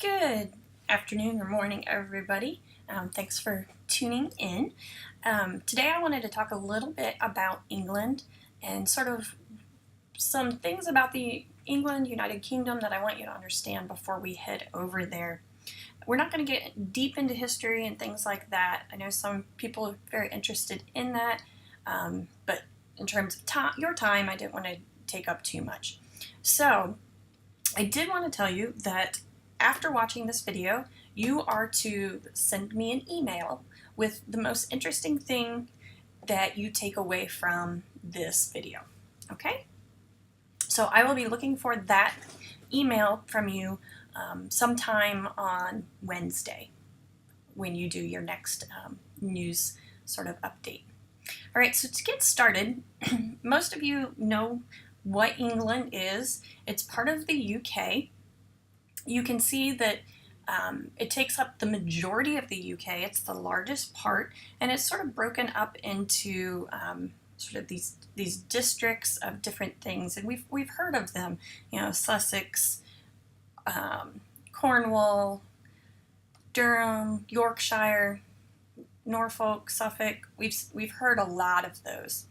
Good afternoon or morning, everybody. Thanks for tuning in. Today I wanted to talk a little bit about England and sort of some things about the England, United Kingdom that I want you to understand before we head over there. We're not going to get deep into history and things like that. I know some people are very interested in that, but in terms of your time, I didn't want to take up too much. So I did want to tell you that after watching this video, you are to send me an email with the most interesting thing that you take away from this video, okay? So I will be looking for that email from you sometime on Wednesday when you do your next news sort of update. All right, so to get started, most of you know what England is. It's part of the UK. You can see that it takes up the majority of the UK. It's the largest part, and it's sort of broken up into sort of these districts of different things, and we've heard of them. You know, Sussex, Cornwall, Durham, Yorkshire, Norfolk, Suffolk. We've heard a lot of those.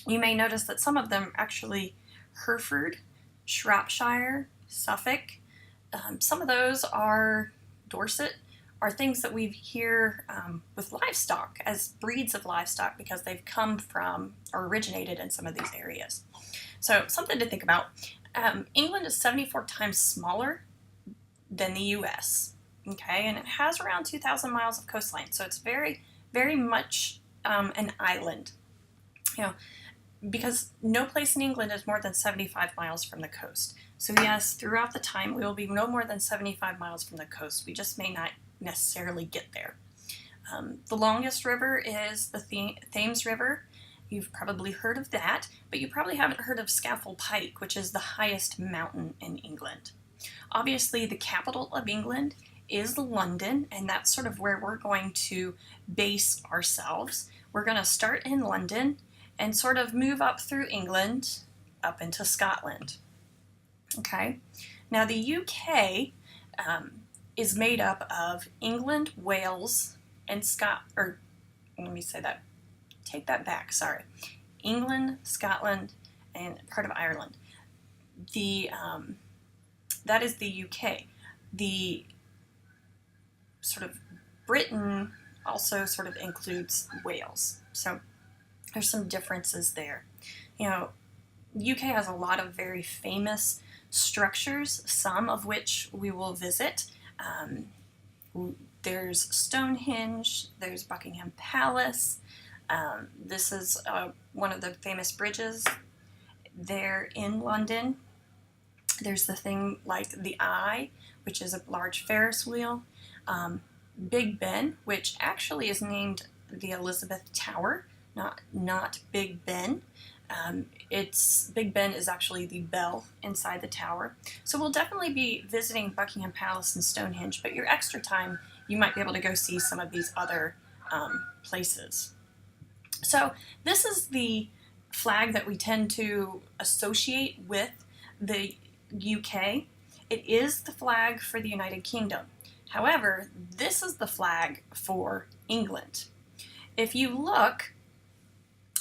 You may notice that some of them actually Hereford, Shropshire, Suffolk. Some of those are Dorset, are things that we hear with livestock as breeds of livestock because they've come from or originated in some of these areas. So something to think about. England is 74 times smaller than the US, okay, and it has around 2,000 miles of coastline, so it's very, very much an island. You know, because no place in England is more than 75 miles from the coast. So yes, throughout the time, we will be no more than 75 miles from the coast. We just may not necessarily get there. The longest river is the Thames River. You've probably heard of that, but you probably haven't heard of Scafell Pike, which is the highest mountain in England. Obviously, the capital of England is London, and that's sort of where we're going to base ourselves. We're going to start in London and sort of move up through England up into Scotland. Okay, now the UK is made up of England, Wales, and take that back, sorry. England, Scotland, and part of Ireland. That is the UK. The sort of Britain also sort of includes Wales. So there's some differences there. You know, UK has a lot of very famous structures, some of which we will visit. There's Stonehenge, there's Buckingham Palace. This is one of the famous bridges there in London. There's the thing like the Eye, which is a large Ferris wheel. Big Ben, which actually is named the Elizabeth Tower, not Big Ben. Big Ben is actually the bell inside the tower. So we'll definitely be visiting Buckingham Palace and Stonehenge, but your extra time, you might be able to go see some of these other places. So this is the flag that we tend to associate with the UK. It is the flag for the United Kingdom. However, this is the flag for England. If you look,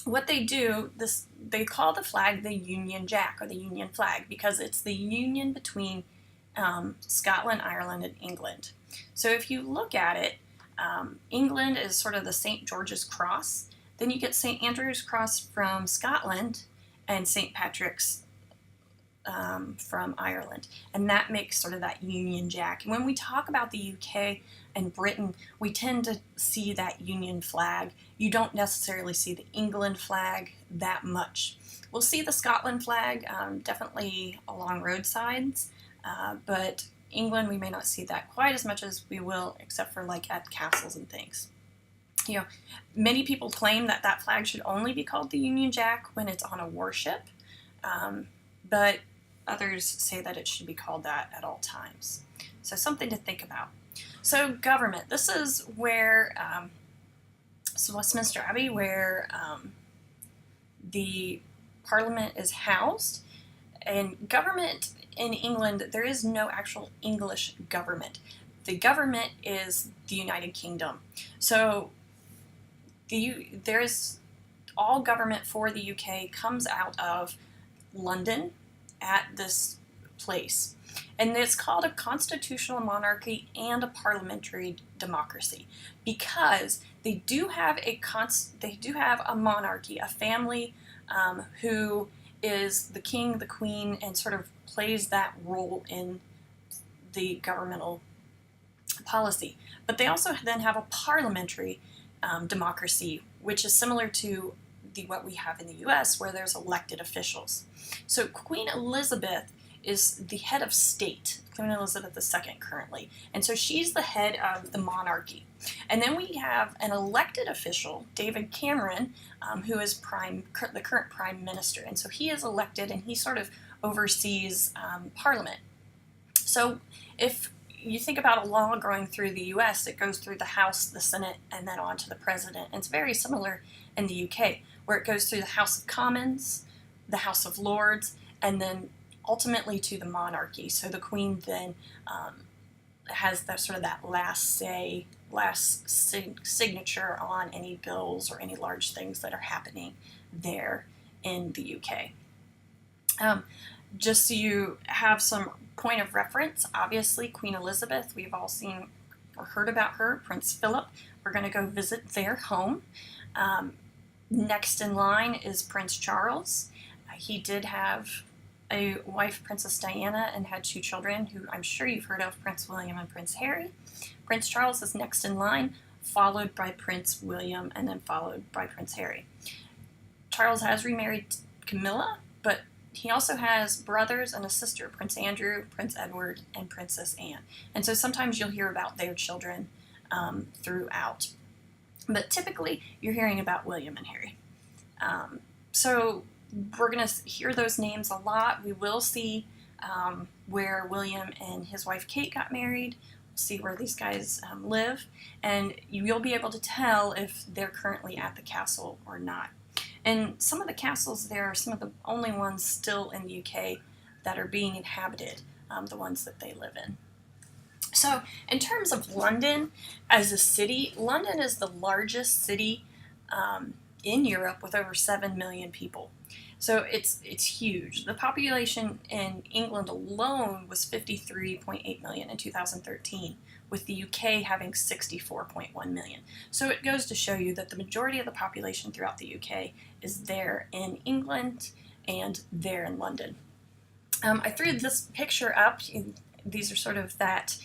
what they do, they call the flag the Union Jack or the Union flag because it's the union between Scotland, Ireland, and England. So if you look at it, England is sort of the St. George's Cross. Then you get St. Andrew's Cross from Scotland and St. Patrick's from Ireland, and that makes sort of that Union Jack. And when we talk about the UK and Britain, we tend to see that Union flag. You don't necessarily see the England flag that much. We'll see the Scotland flag definitely along roadsides, but England, we may not see that quite as much as we will, except for like at castles and things. You know, many people claim that that flag should only be called the Union Jack when it's on a warship, but others say that it should be called that at all times. So something to think about. So government, this is where, so Westminster Abbey, where the Parliament is housed. And government in England, there is no actual English government. The government is the United Kingdom. So there's all government for the UK comes out of London at this place. And it's called a constitutional monarchy and a parliamentary democracy because they do have a monarchy, a family who is the king, the queen, and sort of plays that role in the governmental policy. But they also then have a parliamentary democracy, which is similar to what we have in the US, where there's elected officials. So Queen Elizabeth is the head of state, Queen Elizabeth II currently, and so she's the head of the monarchy. And then we have an elected official, David Cameron, who is the current prime minister, and so he is elected and he sort of oversees parliament. So if you think about a law going through the US, it goes through the House, the Senate, and then on to the President. And it's very similar in the UK, where it goes through the House of Commons, the House of Lords, and then ultimately to the monarchy. So the Queen then has that sort of that last say, signature on any bills or any large things that are happening there in the UK. Just so you have some point of reference, obviously Queen Elizabeth, we've all seen or heard about her, Prince Philip. We're going to go visit their home. Next in line is Prince Charles. He did have a wife, Princess Diana, and had 2 children who I'm sure you've heard of, Prince William and Prince Harry. Prince Charles is next in line, followed by Prince William, and then followed by Prince Harry. Charles has remarried Camilla, but he also has brothers and a sister, Prince Andrew, Prince Edward, and Princess Anne. And so sometimes you'll hear about their children throughout. But typically, you're hearing about William and Harry. So we're going to hear those names a lot. We will see where William and his wife Kate got married. We'll see where these guys live. And you'll be able to tell if they're currently at the castle or not. And some of the castles there are some of the only ones still in the UK that are being inhabited, the ones that they live in. So in terms of London as a city, London is the largest city in Europe with over 7 million people. So it's huge. The population in England alone was 53.8 million in 2013, with the UK having 64.1 million. So it goes to show you that the majority of the population throughout the UK is there in England and there in London. I threw this picture up. These are sort of that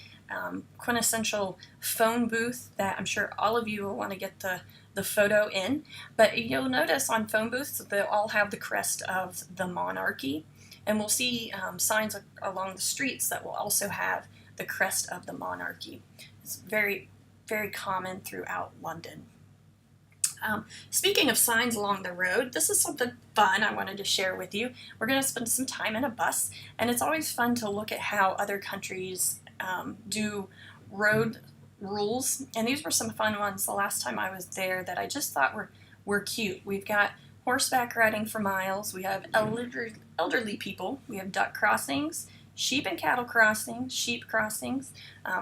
quintessential phone booth that I'm sure all of you will want to get the photo in, but you'll notice on phone booths they'll all have the crest of the monarchy, and we'll see signs along the streets that will also have the crest of the monarchy. It's very, very common throughout London. Speaking of signs along the road, this is something fun I wanted to share with you. We're going to spend some time in a bus, and it's always fun to look at how other countries do road rules, and these were some fun ones the last time I was there that I just thought were cute. We've got horseback riding for miles, we have elderly people, we have duck crossings, sheep and cattle crossings, sheep crossings,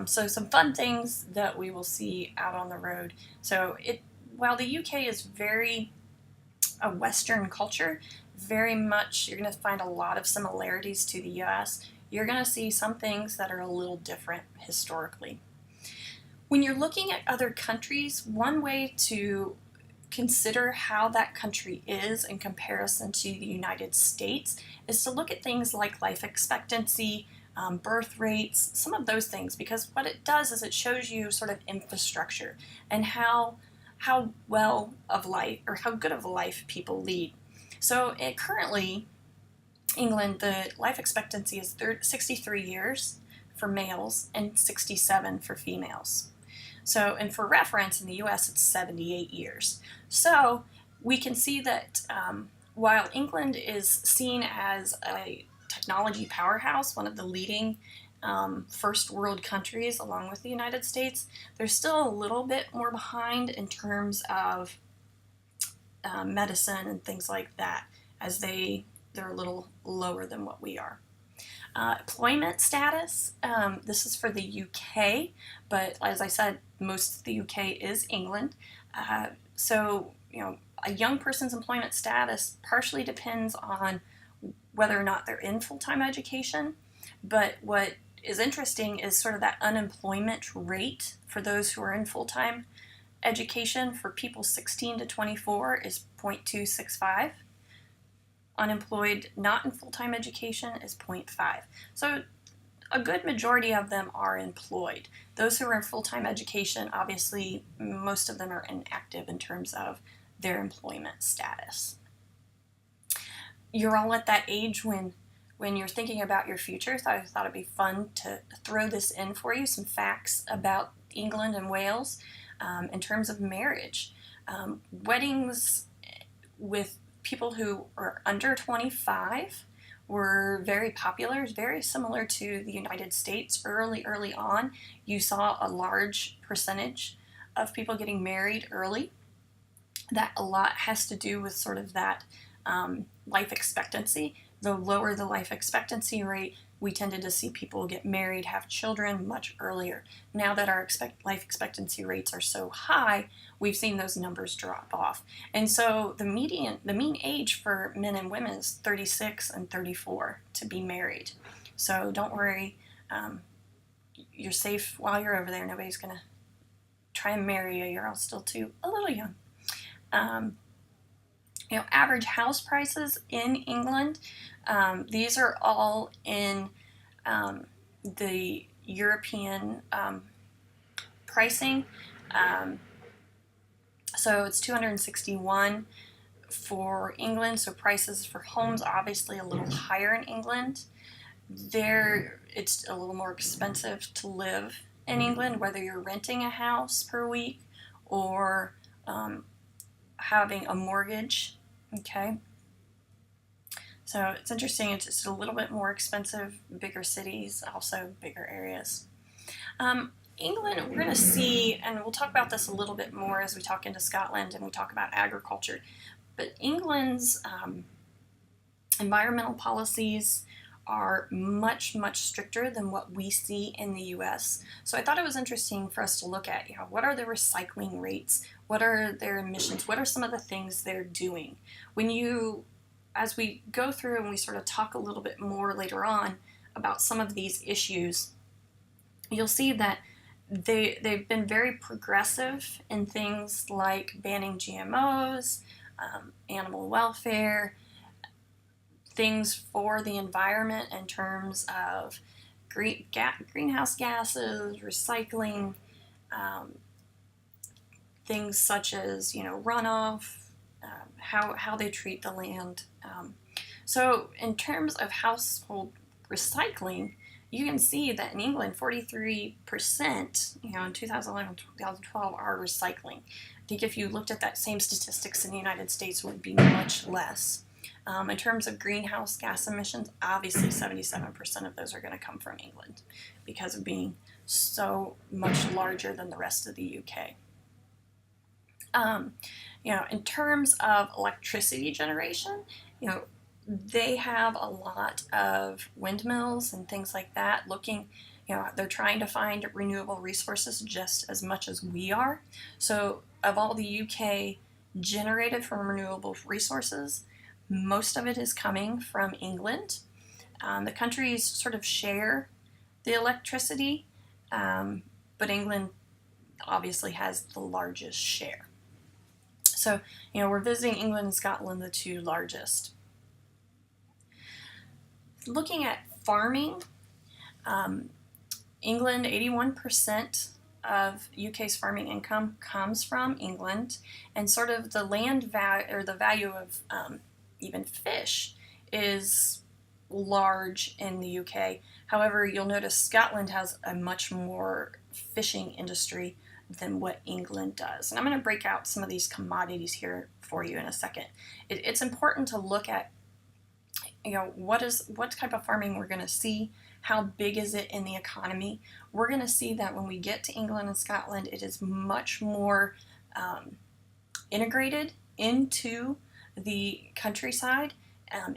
so some fun things that we will see out on the road. So while the UK is very a Western culture, very much you're going to find a lot of similarities to the US, you're going to see some things that are a little different historically. When you're looking at other countries, one way to consider how that country is in comparison to the United States is to look at things like life expectancy, birth rates, some of those things, because what it does is it shows you sort of infrastructure and how well of life or how good of a life people lead. So currently, England, the life expectancy is 63 years for males and 67 for females. So, and for reference, in the US, it's 78 years. So we can see that while England is seen as a technology powerhouse, one of the leading first world countries along with the United States, they're still a little bit more behind in terms of medicine and things like that as they they're a little lower than what we are. Employment status, this is for the UK, but as I said, most of the UK is England. So, a young person's employment status partially depends on whether or not they're in full-time education, but what is interesting is sort of that unemployment rate for those who are in full-time education for people 16 to 24 is 0.265. Unemployed, not in full-time education, is 0.5. So a good majority of them are employed. Those who are in full-time education, obviously, most of them are inactive in terms of their employment status. You're all at that age when you're thinking about your future, so I thought it'd be fun to throw this in for you, some facts about England and Wales in terms of marriage. Weddings with people who are under 25 were very popular, very similar to the United States. Early on, you saw a large percentage of people getting married early. That a lot has to do with sort of that life expectancy. The lower the life expectancy rate, we tended to see people get married, have children much earlier. Now that our life expectancy rates are so high, we've seen those numbers drop off. And so the mean age for men and women is 36 and 34 to be married. So don't worry, you're safe while you're over there. Nobody's going to try and marry you. You're all still a little young. Average house prices in England, these are all in the European pricing. So it's 261 for England. So prices for homes obviously a little higher in England. It's a little more expensive to live in England, whether you're renting a house per week or having a mortgage. Okay, so it's interesting. It's just a little bit more expensive. Bigger cities, also bigger areas. England, we're going to see, and we'll talk about this a little bit more as we talk into Scotland and we talk about agriculture, but England's environmental policies are much, much stricter than what we see in the U.S. So I thought it was interesting for us to look at, what are the recycling rates? What are their emissions? What are some of the things they're doing? As we go through and we sort of talk a little bit more later on about some of these issues, you'll see that they've been very progressive in things like banning GMOs, animal welfare, things for the environment in terms of greenhouse gases, recycling, things such as runoff, how they treat the land. So in terms of household recycling, you can see that in England, 43%, in 2011, 2012 are recycling. I think if you looked at that same statistics in the United States, it would be much less. In terms of greenhouse gas emissions, obviously 77% of those are going to come from England because of being so much larger than the rest of the UK. In terms of electricity generation, they have a lot of windmills and things like that they're trying to find renewable resources just as much as we are. So of all the UK generated from renewable resources, most of it is coming from England. The countries sort of share the electricity, but England obviously has the largest share. So, we're visiting England and Scotland, the two largest. Looking at farming, England, 81% of UK's farming income comes from England, and sort of the land value or the value of even fish is large in the UK. However, you'll notice Scotland has a much more fishing industry than what England does. And I'm going to break out some of these commodities here for you in a second. It's important to look at, what type of farming we're going to see, how big is it in the economy. We're going to see that when we get to England and Scotland, it is much more integrated into the countryside.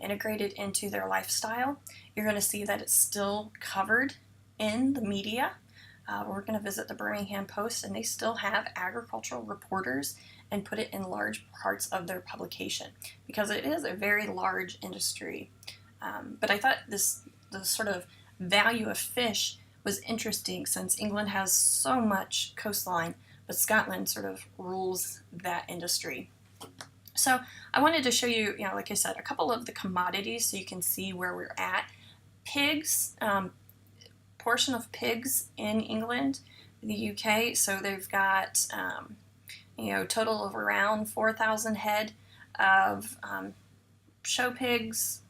integrated into their lifestyle. You're going to see that it's still covered in the media. We're going to visit the Birmingham Post, and they still have agricultural reporters and put it in large parts of their publication because it is a very large industry. But I thought the sort of value of fish was interesting since England has so much coastline, but Scotland sort of rules that industry. So I wanted to show you, like I said, a couple of the commodities so you can see where we're at. Pigs, portion of pigs in England, the UK, so they've got total of around 4,000 head of show pigs,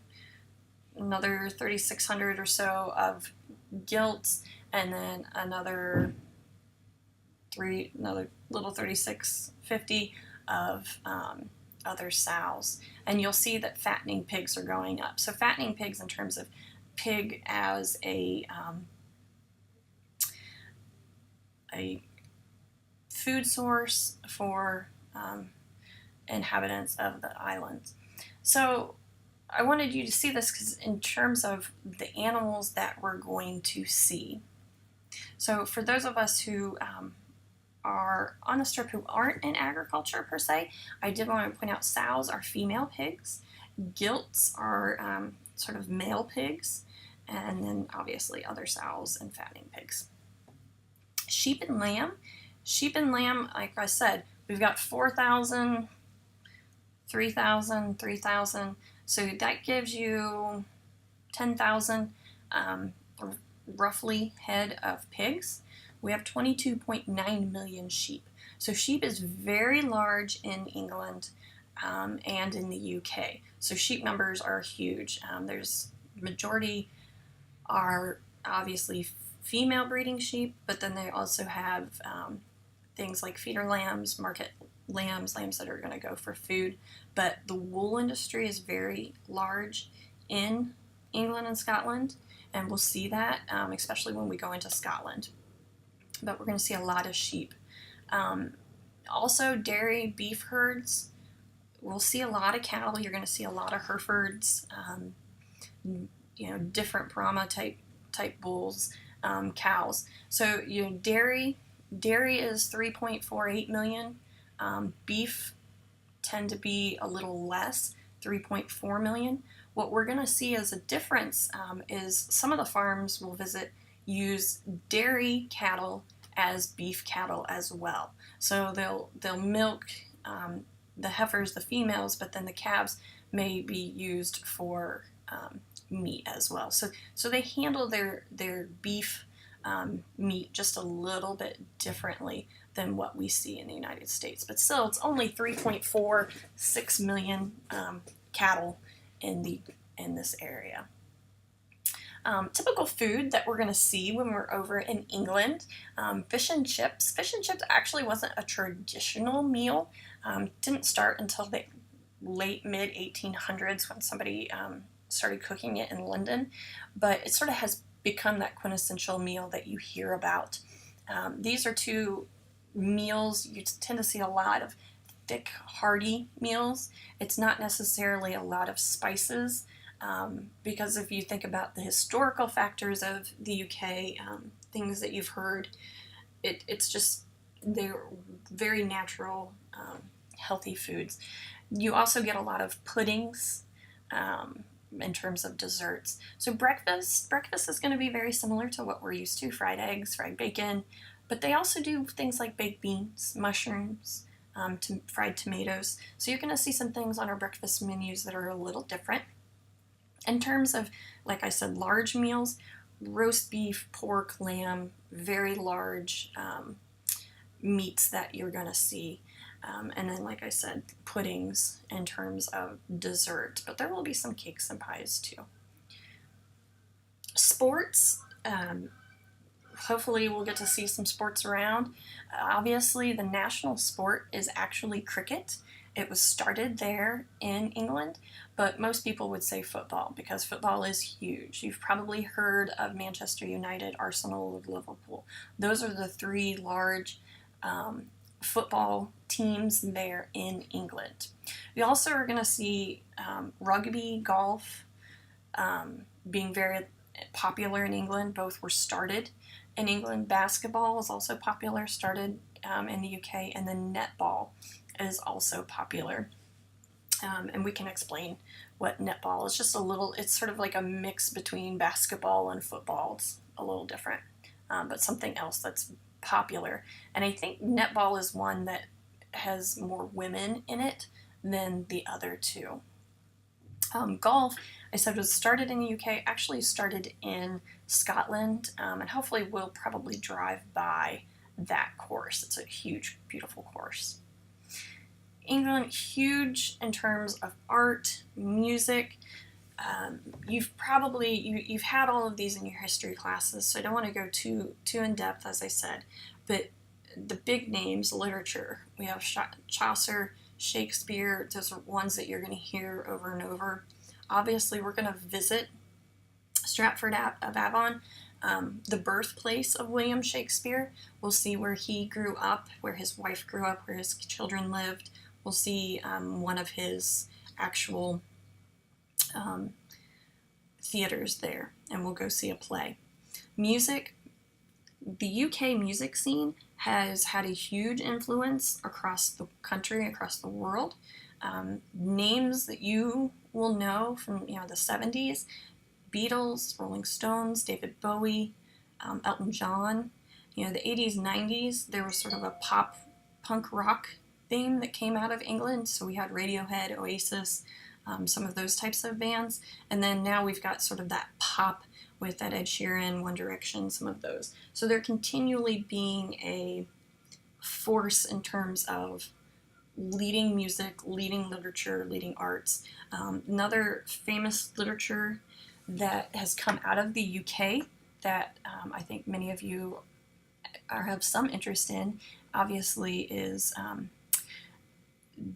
another 3,600 or so of gilts, and then another little 3,650 of other sows. And you'll see that fattening pigs are going up. So fattening pigs in terms of pig as a food source for inhabitants of the islands. So I wanted you to see this because in terms of the animals that we're going to see. So for those of us who are on the strip who aren't in agriculture per se, I did want to point out sows are female pigs, gilts are sort of male pigs, and then obviously other sows and fattening pigs. Sheep and lamb. Sheep and lamb, like I said, we've got 4,000, 3,000, 3,000. So that gives you 10,000 roughly head of pigs. We have 22.9 million sheep. So sheep is very large in England and in the UK. So sheep numbers are huge. There's majority are obviously female breeding sheep, but then they also have things like feeder lambs, market lambs that are going to go for food. But the wool industry is very large in England and Scotland, and we'll see that, especially when we go into Scotland. But we're going to see a lot of sheep. Also, dairy beef herds. We'll see a lot of cattle. You're going to see a lot of Herefords, different Brahma type bulls, cows. So dairy is 3.48 million. Beef tend to be a little less, 3.4 million. What we're going to see as a difference is some of the farms we'll visit use dairy cattle as beef cattle as well. So they'll milk the heifers, the females, but then the calves may be used for meat as well. So they handle their beef meat just a little bit differently than what we see in the United States. But still, it's only 3.46 million cattle in this area. Typical food that we're going to see when we're over in England, fish and chips. Fish and chips actually wasn't a traditional meal. Didn't start until the late mid-1800s when somebody started cooking it in London, but it sort of has become that quintessential meal that you hear about. These are two meals you tend to see a lot of thick, hearty meals. It's not necessarily a lot of spices. Because if you think about the historical factors of the UK, things that you've heard, it's just, they're very natural, healthy foods. You also get a lot of puddings in terms of desserts. So breakfast is going to be very similar to what we're used to, fried eggs, fried bacon, but they also do things like baked beans, mushrooms, fried tomatoes. So you're going to see some things on our breakfast menus that are a little different. In terms of, like I said, large meals, roast beef, pork, lamb, very large meats that you're going to see. And then, like I said, puddings in terms of dessert. But there will be some cakes and pies too. Sports, hopefully we'll get to see some sports around. Obviously, the national sport is actually cricket. It was started there in England, but most people would say football because football is huge. You've probably heard of Manchester United, Arsenal, or Liverpool. Those are the three large football teams there in England. We also are going to see rugby, golf being very popular in England. Both were started in England. Basketball is also popular, started in the UK, and then netball is also popular. And we can explain what netball is. Just a little, it's sort of like a mix between basketball and football. It's a little different, but something else that's popular. And I think netball is one that has more women in it than the other two. Golf, I said, was started in the UK, actually started in Scotland, and hopefully we'll probably drive by that course. It's a huge, beautiful course. England, huge in terms of art, music. You've had all of these in your history classes, so I don't want to go too in depth, as I said. But the big names, literature, we have Chaucer, Shakespeare. Those are ones that you're going to hear over and over. Obviously, we're going to visit Stratford of Avon, the birthplace of William Shakespeare. We'll see where he grew up, where his wife grew up, where his children lived. We'll see one of his actual theaters there, and we'll go see a play. Music, the UK music scene has had a huge influence across the country, across the world. Names that you will know from the 70s, Beatles, Rolling Stones, David Bowie, Elton John. The 80s, 90s, there was sort of a pop punk rock theme that came out of England. So we had Radiohead, Oasis, some of those types of bands. And then now we've got sort of that pop with that Ed Sheeran, One Direction, some of those. So they're continually being a force in terms of leading music, leading literature, leading arts. Another famous literature that has come out of the UK that I think many of you have some interest in, obviously, is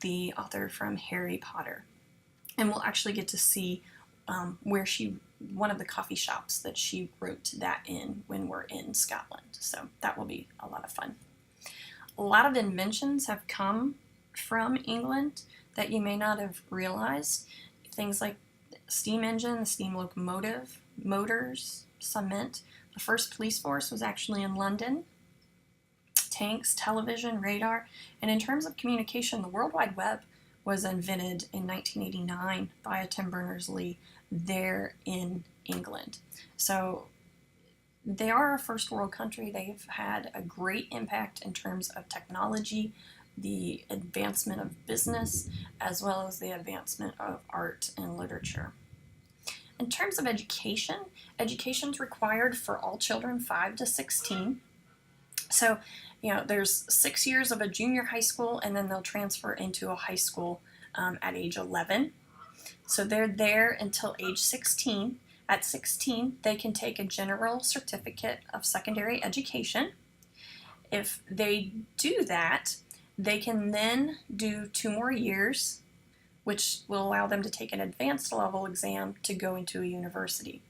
the author from Harry Potter. And we'll actually get to see one of the coffee shops that she wrote that in when we're in Scotland. So that will be a lot of fun. A lot of inventions have come from England that you may not have realized. Things like steam engine, the steam locomotive, motors, cement. The first police force was actually in London. Tanks, television, radar. And in terms of communication, the World Wide Web was invented in 1989 by Tim Berners-Lee there in England. So they are a first world country. They've had a great impact in terms of technology, the advancement of business, as well as the advancement of art and literature. In terms of education, education is required for all children 5 to 16. So, there's 6 years of a junior high school, and then they'll transfer into a high school at age 11. So they're there until age 16. At 16, they can take a general certificate of secondary education. If they do that, they can then do 2 more years, which will allow them to take an advanced level exam to go into a university.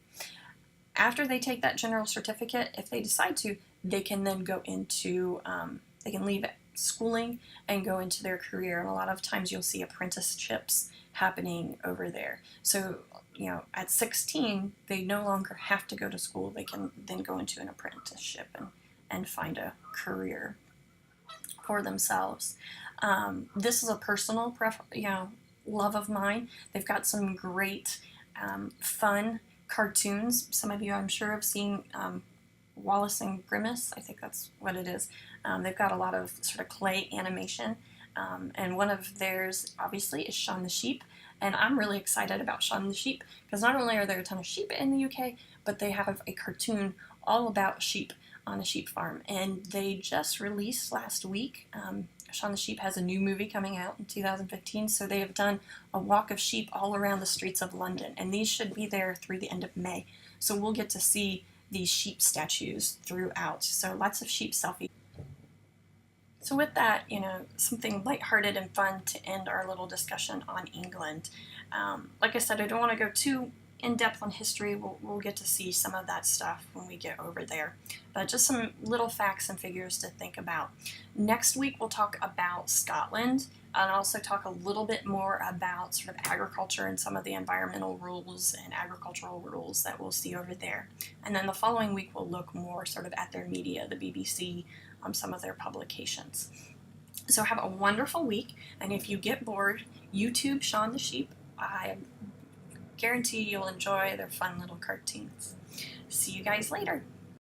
After they take that general certificate, if they decide to, they can then go into, they can leave schooling and go into their career. And a lot of times you'll see apprenticeships happening over there. So, at 16, they no longer have to go to school. They can then go into an apprenticeship and find a career for themselves. This is a personal love of mine. They've got some great fun cartoons. Some of you, I'm sure, have seen Wallace and Grimace. I think that's what it is. They've got a lot of sort of clay animation, and one of theirs, obviously, is Shaun the Sheep. And I'm really excited about Shaun the Sheep because not only are there a ton of sheep in the UK, but they have a cartoon all about sheep on a sheep farm. And they just released last week. Shaun the Sheep has a new movie coming out in 2015, so they have done a walk of sheep all around the streets of London, and these should be there through the end of May. So we'll get to see these sheep statues throughout. So lots of sheep selfies. So with that, something lighthearted and fun to end our little discussion on England. Like I said, I don't want to go too in depth on history. We'll get to see some of that stuff when we get over there. But just some little facts and figures to think about. Next week we'll talk about Scotland and also talk a little bit more about sort of agriculture and some of the environmental rules and agricultural rules that we'll see over there. And then the following week we'll look more sort of at their media, the BBC, some of their publications. So have a wonderful week, and if you get bored, YouTube Shaun the Sheep. I guarantee you'll enjoy their fun little cartoons. See you guys later.